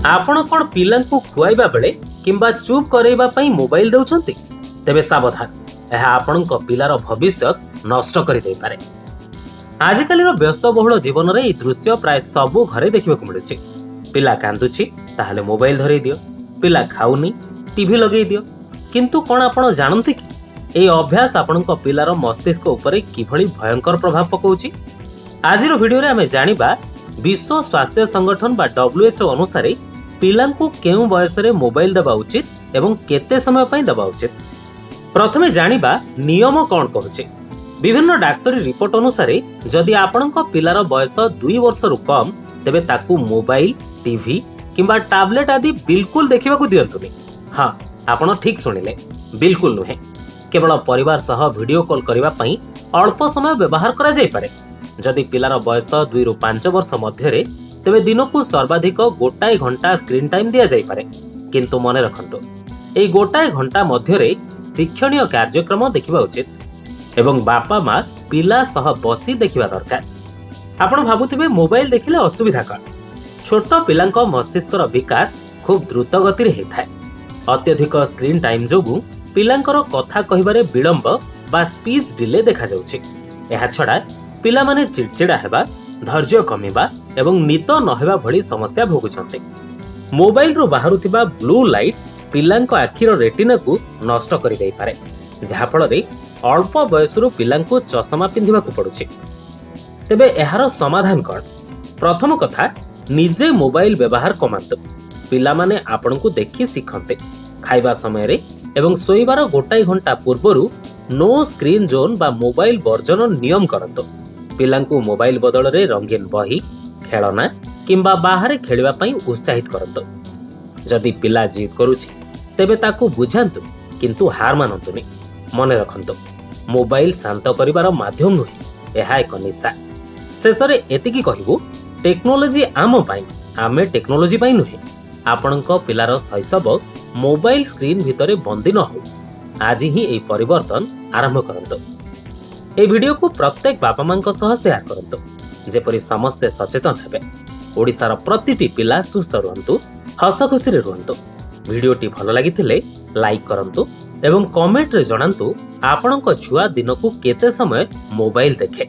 आपण कौन पिला खुआइबा बेले किंबा चुप कराइबा पई मोबाइल दउछंती? तेबे सावधान, यह आपणक पिलार भविष्य नष्ट कर दे पारे। आजिकालीर व्यस्तबहुल जीवन रे दृश्य प्राय सबु घरे देखिबा को मिलुछि। पिला कांदुछि ताहले मोबाइल धरै दियो, पिला खाउनी टीवी लगै दियो। किंतु कोन आपण जानନ୍ତି कि एई अभ्यास आपणक पिलार मस्तिष्क उपरे किभଳି भयंकर प्रभाव पकाउछि? आजिर वीडियो रे हमें जानिबा विश्व स्वास्थ्य संगठन बा WHO अनुसार पिलांकु केउ बयस रे मोबाइल देबा उचित एवं केते समय पई देबा उचित। प्रथमे जानिबा नियम कोन कहूचे। विभिन्न डाक्टरी रिपोर्ट अनुसार जदि आपणक पिलार बयस 2 वर्ष रु कम तेबे ताकू मोबाइल, टीवी किंबा टैबलेट आदि बिल्कुल देखिबा को दियंतुनी। हां, आपण ठीक सुनिले, बिल्कुल नुहे। केवल परिवार सह वीडियो कॉल करिबा पई अल्प समय व्यवहार करा जाय पारे। जदि पिलार बयस 2 रु 5 वर्ष मध्य रे तेबे दिनकू सर्वाधिक गोटाए घंटा स्क्रीन टाइम दिया जाय पारे। किंतु मने रखंतु, एई गोटाए घंटा मध्य रे शिक्षणीय कार्यक्रम देखिबा उचित एवं बापा मां पिला सह बसी देखिबा दरकार। आपण भाबुथिबे मोबाइल देखिले असुविधा का? छोट पिलांक मस्तिष्कर विकास खूब द्रुत गति रे हेथाय। अत्यधिक स्क्रीन टाइम जोगु पिलांकर कथा कहिबारे विलंब बा स्पीच डिले देखा जाउछि। एहा छडा पिला माने चिड़चिड़ा हेबा, धैर्य कमिबा एवं निद नहेबा भली समस्या भोगुछन्ते। मोबाइल रो बाहरुथिबा ब्लू लाइट पिलांक आखिर रेटिना को नष्ट करि देइ पारे, जहा फल रे अल्प बयसरु पिलांको चश्मा पिंधिबा को पडुछि। तेबे एहार समाधान कोन? प्रथम कथा, निजे मोबाइल व्यवहार कमांतु। पिला माने आपनकु देखि सिखन्ते। खाइबा समय रे एवं सोइबार गोटाई घंटा पूर्वरु नो स्क्रीन जोन बा मोबाइल वर्जन नियम करंतु। पिलांकु मोबाइल बदल रे रंगीन बही, खेलना किंबा बाहर खेलिबा पई उत्साहित करंतु। जदि पिला जिद करूछि तेबे ताकू बुझांतु, किंतु हार मानंतुनी। मने रखंतु, मोबाइल शांत करिबार माध्यम नुहे, एहा एक निशा। शेषरे एतिकी कहिबु, टेक्नोलोजी आम पई, आमे टेक्नोलोजी पई नुहे। आपणक पिलार शैशव मोबाइल स्क्रीन भितरे बंदी न हो। आज ही एई परिवर्तन आरंभ करंतु। ए वीडियो को प्रत्येक बापा मांक सह शेयर करंतु, जेपरि समस्ते सचेतन हेबे। ओडिसार प्रतिटी पिला सुस्थ रहंतु, हस खुशी रे रहंतु। वीडियोटी भल लागिथिले लाइक करंतु एवं कमेंट रे जणांतु आपणक छुआ दिनकू केते समय मोबाइल देखे।